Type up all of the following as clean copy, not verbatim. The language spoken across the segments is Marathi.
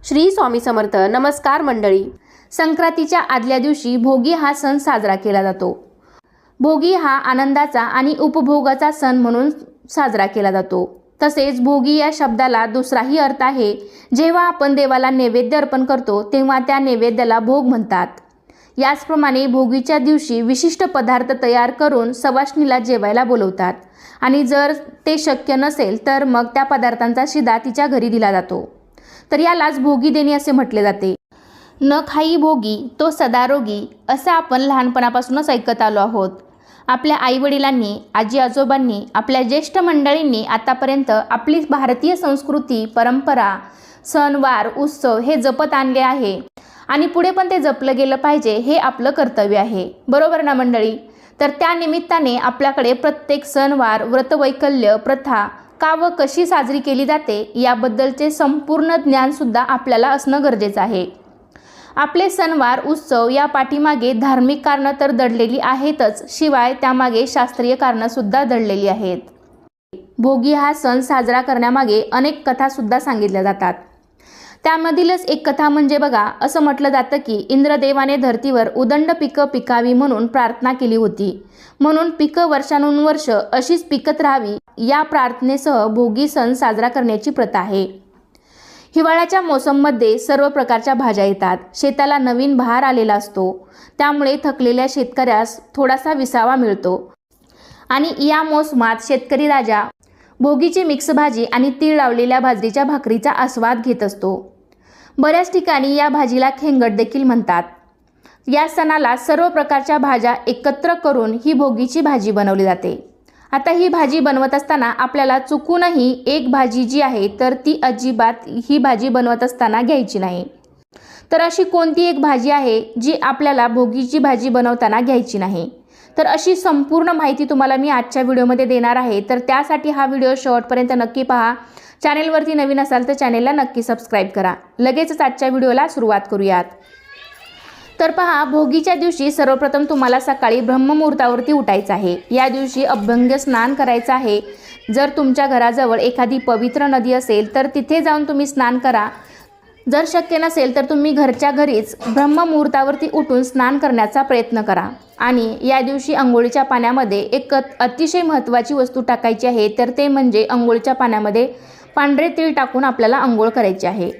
श्री स्वामी समर्थ. नमस्कार मंडळी. संक्रांतीच्या आदल्या दिवशी भोगी हा सण साजरा केला जातो. भोगी हा आनंदाचा आणि उपभोगाचा सण म्हणून साजरा केला जातो. तसेच भोगी या शब्दाला दुसराही अर्थ आहे. जेव्हा आपण देवाला नैवेद्य अर्पण करतो तेव्हा त्या नैवेद्याला भोग म्हणतात. याचप्रमाणे भोगीच्या दिवशी विशिष्ट पदार्थ तयार करून सवाष्णीला जेवायला बोलवतात आणि जर ते शक्य नसेल तर मग त्या पदार्थांचा शिदा तिच्या घरी दिला जातो. तर यालाच भोगी देणे असे म्हटले जाते. न खाई भोगी तो सदारोगी असं आपण लहानपणापासूनच ऐकत आलो आहोत. आपल्या आईवडिलांनी, आजी आजोबांनी, आपल्या ज्येष्ठ मंडळींनी आतापर्यंत आपली भारतीय संस्कृती, परंपरा, सणवार, उत्सव हे जपत आणले आहे आणि पुढे पण ते जपलं गेलं पाहिजे हे आपलं कर्तव्य आहे. बरोबर ना मंडळी? तर त्या निमित्ताने आपल्याकडे प्रत्येक सणवार, व्रतवैकल्य, प्रथा का व कशी साजरी केली जाते याबद्दलचे संपूर्ण ज्ञानसुद्धा आपल्याला असणं गरजेचं आहे. आपले सणवार, उत्सव या पाठीमागे धार्मिक कारणं तर दडलेली आहेतच, शिवाय त्यामागे शास्त्रीय कारणंसुद्धा दडलेली आहेत. भोगी हा सण साजरा करण्यामागे अनेक कथासुद्धा सांगितल्या जातात. त्यामधीलच एक कथा म्हणजे बघा, असं म्हटलं जातं की इंद्रदेवाने धर्तीवर उदंड पिकं पिकावी म्हणून प्रार्थना केली होती. म्हणून पिकं वर्षानुवर्ष अशीच पिकत राहावी या प्रार्थनेसह भोगी सण साजरा करण्याची प्रथा आहे. हिवाळ्याच्या मोसममध्ये सर्व प्रकारच्या भाज्या येतात. शेताला नवीन बहार आलेला असतो. त्यामुळे थकलेल्या शेतकऱ्यास थोडासा विसावा मिळतो आणि या मोसमात शेतकरी राजा भोगीची मिक्स भाजी आणि तीळ लावलेल्या बाजरीच्या भाकरीचा आस्वाद घेत असतो. बऱ्याच ठिकाणी या भाजीला खेंगट देखील म्हणतात. या सणाला सर्व प्रकारच्या भाज्या एकत्र करून ही भोगीची भाजी बनवली जाते. आता ही भाजी बनवत असताना आपल्याला चुकूनही एक भाजी जी आहे तर ती अजिबात ही भाजी बनवत असताना घ्यायची नाही. तर अशी कोणती एक भाजी आहे जी आपल्याला भोगीची भाजी बनवताना घ्यायची नाही? तर अशी संपूर्ण माहिती तुम्हाला मी आजच्या व्हिडिओमध्ये देणार आहे. तर त्यासाठी हा व्हिडिओ शेवटपर्यंत नक्की पहा. चॅनेलवरती नवीन असाल तर चॅनेलला नक्की सबस्क्राईब करा. लगेचच आजच्या व्हिडिओला सुरुवात करूयात. तर पहा, भोगीच्या दिवशी सर्वप्रथम तुम्हाला सकाळी ब्रह्ममुहूर्तावरती उठायचं आहे. या दिवशी अभ्यंग स्नान करायचं आहे. जर तुमच्या घराजवळ एखादी पवित्र नदी असेल तर तिथे जाऊन तुम्ही स्नान करा. जर शक्य नसेल तर तुम्ही घरच्या घरीच ब्रह्ममुहूर्तावरती उठून स्नान करण्याचा प्रयत्न करा. आणि या दिवशी अंघोळीच्या पाण्यामध्ये एक अतिशय महत्त्वाची वस्तू टाकायची आहे. तर ते म्हणजे अंघोळीच्या पाण्यामध्ये पांढरे तीळ टाकून आपल्याला अंघोळ करायची आहे.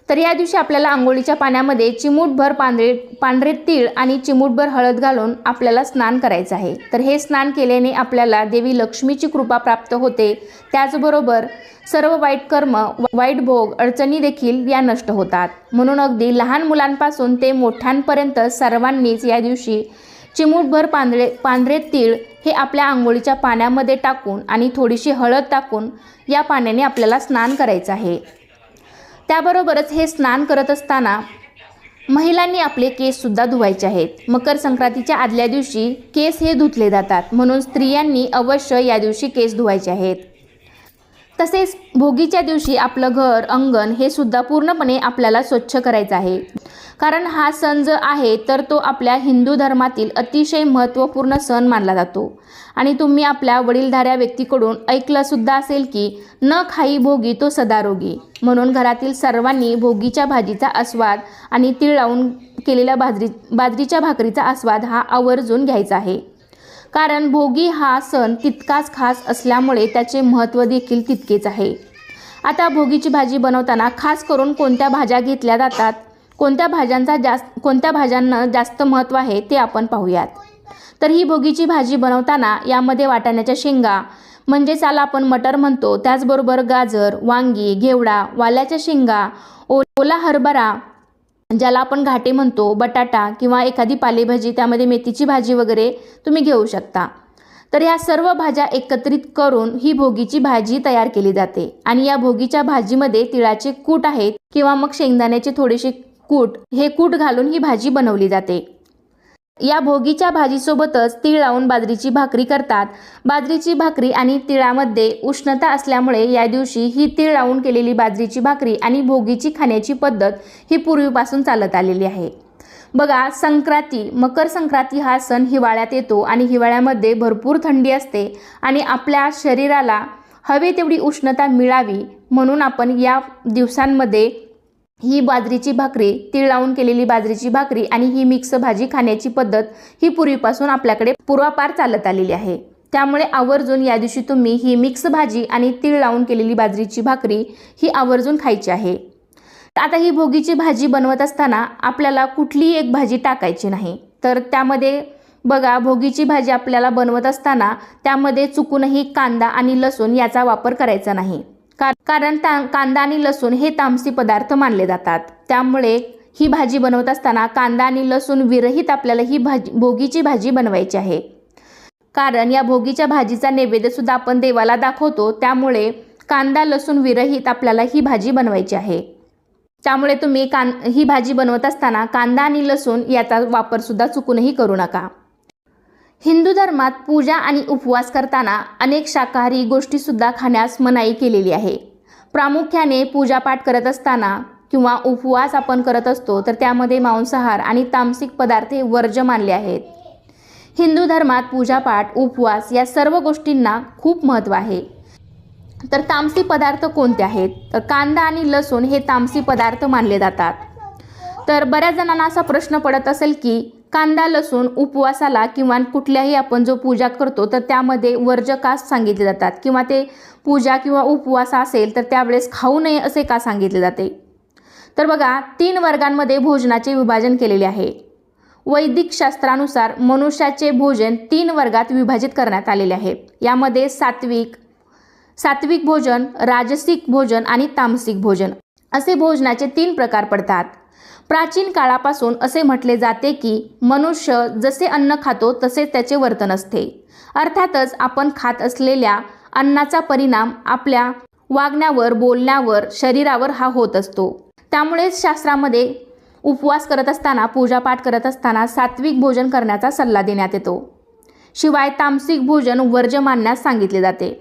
तर या दिवशी आपल्याला अंघोळीच्या पाण्यामध्ये चिमूटभर पांढरे तीळ आणि चिमूटभर हळद घालून आपल्याला स्नान करायचं आहे. तर हे स्नान केल्याने आपल्याला देवी लक्ष्मीची कृपा प्राप्त होते. त्याचबरोबर सर्व वाईट कर्म, वाईट भोग, अडचणी देखील या नष्ट होतात. म्हणून अगदी लहान मुलांपासून ते मोठ्यांपर्यंत सर्वांनीच या दिवशी चिमूटभर पांढरे तीळ हे आपल्या अंघोळीच्या पाण्यामध्ये टाकून आणि थोडीशी हळद टाकून या पाण्याने आपल्याला स्नान करायचं आहे. त्याबरोबरच हे स्नान करत असताना महिलांनी आपले केससुद्धा धुवायचे आहेत. मकर संक्रांतीच्या आदल्या दिवशी केस हे धुतले जातात. म्हणून स्त्रियांनी अवश्य या दिवशी केस धुवायचे आहेत. तसेच भोगीच्या दिवशी आपलं घर, अंगण हे सुद्धा पूर्णपणे आपल्याला स्वच्छ करायचं आहे. कारण हा सण जो आहे तर तो आपल्या हिंदू धर्मातील अतिशय महत्त्वपूर्ण सण मानला जातो. आणि तुम्ही आपल्या वडीलधाऱ्या व्यक्तीकडून ऐकलंसुद्धा असेल की न खाई भोगी तो सदारोगी. म्हणून घरातील सर्वांनी भोगीच्या भाजीचा आस्वाद आणि तीळ लावून केलेल्या बाजरीच्या भाकरीचा आस्वाद हा आवर्जून घ्यायचा आहे. कारण भोगी हा सण तितकाच खास असल्यामुळे त्याचे महत्त्व देखील तितकेच आहे. आता भोगीची भाजी बनवताना खास करून कोणत्या भाज्या घेतल्या जातात, कोणत्या भाज्यांना जास्त महत्त्व आहे ते आपण पाहूयात. तर ही भोगीची भाजी बनवताना यामध्ये वाटाण्याच्या शेंगा म्हणजेच याला आपण मटर म्हणतो, त्याचबरोबर गाजर, वांगी, घेवडा, वाल्याच्या शेंगा, ओला हरभरा ज्याला आपण घाटे म्हणतो, बटाटा किंवा एखादी पालेभाजी, त्यामध्ये मेथीची भाजी वगैरे तुम्ही घेऊ शकता. तर ह्या सर्व भाज्या एकत्रित करून ही भोगीची भाजी तयार केली जाते. आणि या भोगीच्या भाजीमध्ये तिळाचे कूट आहेत किंवा मग शेंगदाण्याचे थोडेसे कूट, हे कूट घालून ही भाजी बनवली जाते. या भोगीच्या भाजीसोबतच तीळ लावून बाजरीची भाकरी करतात. बाजरीची भाकरी आणि तिळामध्ये उष्णता असल्यामुळे या दिवशी ही तीळ लावून केलेली बाजरीची भाकरी आणि भोगीची खाण्याची पद्धत ही पूर्वीपासून चालत आलेली आहे. बघा, मकर संक्रांती हा सण हिवाळ्यात येतो आणि हिवाळ्यामध्ये भरपूर थंडी असते आणि आपल्या शरीराला हवी तेवढी उष्णता मिळावी म्हणून आपण या दिवसांमध्ये ही बाजरीची भाकरी, तीळ लावून केलेली बाजरीची भाकरी आणि ही मिक्स भाजी खाण्याची पद्धत ही पूर्वीपासून आपल्याकडे पूर्वापार चालत आलेली आहे। त्यामुळे आवर्जून या दिवशी तुम्ही ही मिक्स भाजी आणि तीळ लावून केलेली बाजरीची भाकरी ही आवर्जून खायची आहे। आता ही भोगीची भाजी बनवत असताना आपल्याला कुठलीही एक भाजी टाकायची नाही। तर त्यामध्ये बघा, भोगीची भाजी आपल्याला बनवत असताना त्यामध्ये चुकूनही कांदा आणि लसूण याचा वापर करायचा नाही, कारण कांदा आणि लसूण हे तामसी पदार्थ मानले जातात। त्यामुळे ही भाजी बनवत असताना कांदा आणि लसूण विरहित आपल्याला ही भोगीची भाजी बनवायची आहे। कारण या भोगीच्या भाजीचा नैवेद्य सुद्धा आपण देवाला दाखवतो, त्यामुळे कांदा लसूण विरहित आपल्याला ही भाजी बनवायची आहे। त्यामुळे तुम्ही ही भाजी बनवत असताना कांदा आणि लसूण याचा वापर सुद्धा चुकूनही करू नका। हिंदू धर्मात पूजा आणि उपवास करताना अनेक शाकाहारी गोष्टी सुद्धा खाण्यास मनाई केलेली आहे। प्रामुख्याने पूजापाठ करत असताना किंवा उपवास आपण करत असतो तर त्यामध्ये मांसाहार आणि तामसिक पदार्थ हे वर्ज्य मानले आहेत। हिंदू धर्मात पूजापाठ, उपवास या सर्व गोष्टींना खूप महत्त्व आहे। तर तामसी पदार्थ कोणते आहेत? तर कांदा आणि लसूण हे तामसी पदार्थ मानले जातात। तर बऱ्याच जणांना असा प्रश्न पडत असेल की कांदा लसूण उपवासाला किंवा कुठल्याही आपण जो पूजा करतो तर त्यामध्ये वर्ज्य का सांगितले जातात, किंवा ते पूजा किंवा उपवास असेल तर त्यावेळेस खाऊ नये असे का सांगितले जाते? तर बघा, 3 वर्गांमध्ये भोजनाचे विभाजन केलेले आहे। वैदिक शास्त्रानुसार मनुष्याचे भोजन 3 वर्गात विभाजित करण्यात आलेले आहे। यामध्ये सात्विक भोजन, राजसिक भोजन आणि तामसिक भोजन असे भोजनाचे 3 प्रकार पडतात। प्राचीन काळापासून असे म्हटले जाते की मनुष्य जसे अन्न खातो तसे त्याचे वर्तन असते। अर्थातच आपण खात असलेल्या अन्नाचा परिणाम आपल्या वागण्यावर, बोलण्यावर, शरीरावर हा होत असतो। त्यामुळेच शास्त्रामध्ये उपवास करत असताना, पूजापाठ करत असताना सात्विक भोजन करण्याचा सल्ला देण्यात येतो। शिवाय तामसिक भोजन वर्ज्य मानण्यास सांगितले जाते।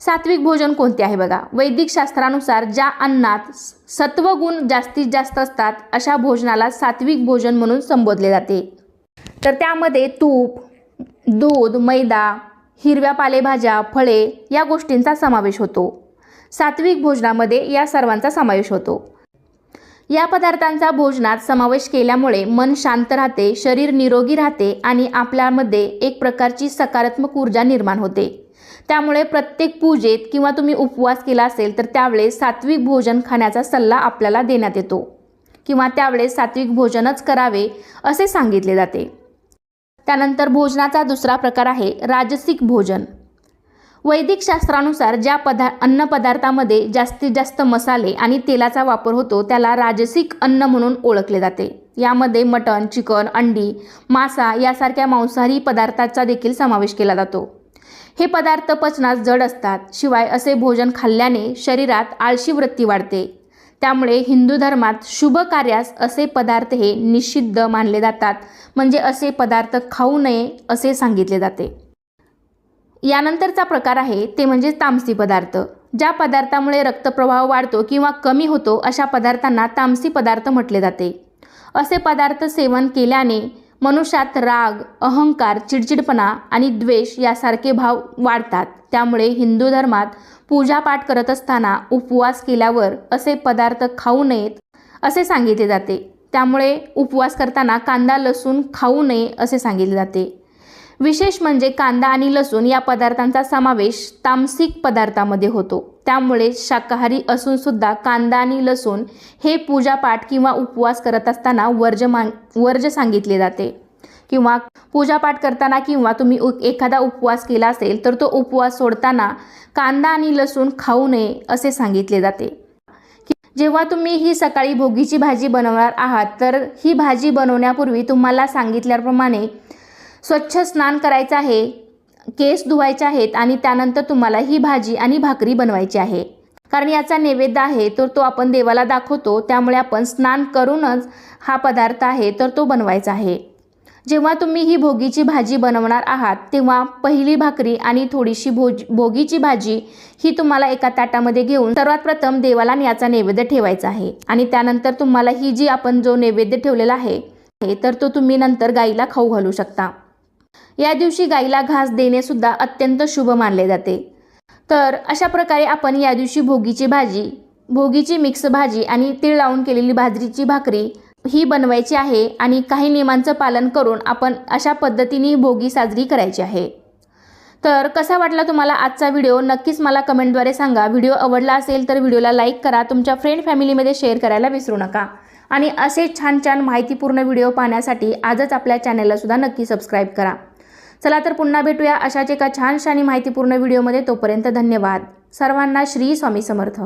सात्विक भोजन कोणते आहे? बघा, वैदिक शास्त्रानुसार ज्या अन्नात सत्वगुण जास्तीत जास्त असतात अशा भोजनाला सात्विक भोजन म्हणून संबोधले जाते। तर त्यामध्ये तूप, दूध, मैदा, हिरव्या पालेभाज्या, फळे या गोष्टींचा समावेश होतो। सात्विक भोजनामध्ये या सर्वांचा समावेश होतो। या पदार्थांचा भोजनात समावेश केल्यामुळे मन शांत राहते, शरीर निरोगी राहते आणि आपल्यामध्ये एक प्रकारची सकारात्मक ऊर्जा निर्माण होते। त्यामुळे प्रत्येक पूजेत किंवा तुम्ही उपवास केला असेल तर त्यावेळेस सात्विक भोजन खाण्याचा सल्ला आपल्याला देण्यात येतो, किंवा त्यावेळेस सात्विक भोजनच करावे असे सांगितले जाते। त्यानंतर भोजनाचा दुसरा प्रकार आहे राजसिक भोजन। वैदिक शास्त्रानुसार ज्या अन्नपदार्थामध्ये जास्तीत जास्त मसाले आणि तेलाचा वापर होतो त्याला राजसिक अन्न म्हणून ओळखले जाते। यामध्ये मटण, चिकन, अंडी, मासा यासारख्या मांसाहारी पदार्थांचा देखील समावेश केला जातो। हे पदार्थ पचनास जड असतात। शिवाय असे भोजन खाल्ल्याने शरीरात आळशी वृत्ती वाढते। त्यामुळे हिंदू धर्मात शुभ कार्यास असे पदार्थ हे निषिद्ध मानले जातात, म्हणजे असे पदार्थ खाऊ नये असे सांगितले जाते। यानंतरचा प्रकार आहे ते म्हणजे तामसी पदार्थ। ज्या पदार्थामुळे रक्तप्रवाह वाढतो किंवा कमी होतो अशा पदार्थांना तामसी पदार्थ म्हटले जाते। असे पदार्थ सेवन केल्याने मनुष्यात राग, अहंकार, चिडचिडपणा आणि द्वेष यासारखे भाव वाढतात। त्यामुळे हिंदू धर्मात पूजापाठ करत असताना, उपवास केल्यावर असे पदार्थ खाऊ नयेत असे सांगितले जाते। त्यामुळे उपवास करताना कांदा लसूण खाऊ नये असे सांगितले जाते। विशेष म्हणजे कांदा आणि लसूण या पदार्थांचा समावेश तामसिक पदार्थामध्ये होतो। त्यामुळे शाकाहारी असून सुद्धा कांदा आणि लसूण हे पूजापाठ किंवा उपवास करत असताना वर्ज्य सांगितले जाते। किंवा पूजापाठ करताना किंवा तुम्ही एखादा उपवास केला असेल तर तो उपवास सोडताना कांदा आणि लसूण खाऊ नये असे सांगितले जाते। जेव्हा तुम्ही ही सकाळी भोगीची भाजी बनवणार आहात तर ही भाजी बनवण्यापूर्वी तुम्हाला सांगितल्याप्रमाणे स्वच्छ स्नान करायचं आहे, केस धुवायचे आहेत आणि त्यानंतर तुम्हाला ही भाजी आणि भाकरी बनवायची आहे। कारण याचा नैवेद्य आहे तर तो आपण देवाला दाखवतो, त्यामुळे आपण स्नान करूनच हा पदार्थ आहे तर तो बनवायचा आहे। जेव्हा तुम्ही ही भोगीची भाजी बनवणार आहात तेव्हा पहिली भाकरी आणि थोडीशी भोगीची भाजी ही तुम्हाला एका ताटामध्ये घेऊन सर्वात प्रथम देवाला याचा नैवेद्य ठेवायचा आहे आणि त्यानंतर तुम्हाला ही जी आपण जो नैवेद्य ठेवलेला आहे तर तो तुम्ही नंतर गाईला खाऊ घालू शकता। या दिवशी गाईला घास देणे सुद्धा अत्यंत शुभ मानले जाते। तर अशा प्रकारे आपण या दिवशी भोगीची भाजी भोगीची मिक्स भाजी आणि तीळ लावून केलेली बाजरीची भाकरी ही बनवायची आहे आणि काही नियमांचं पालन करून आपण अशा पद्धतीने भोगी साजरी करायची आहे। तर कसा वाटला तुम्हाला आजचा व्हिडिओ नक्कीच मला कमेंटद्वारे सांगा। व्हिडिओ आवडला असेल तर व्हिडिओला लाईक करा, तुमच्या फ्रेंड फॅमिलीमध्ये शेअर करायला विसरू नका आणि असे छान छान माहितीपूर्ण व्हिडिओ पाहण्यासाठी आजच आपल्या चॅनलला सुद्धा नक्की सबस्क्राईब करा। चला तर पुन्हा भेटूया अशाच एका छानशा आणि माहितीपूर्ण व्हिडिओमध्ये। तोपर्यंत धन्यवाद। सर्वांना श्री स्वामी समर्थ।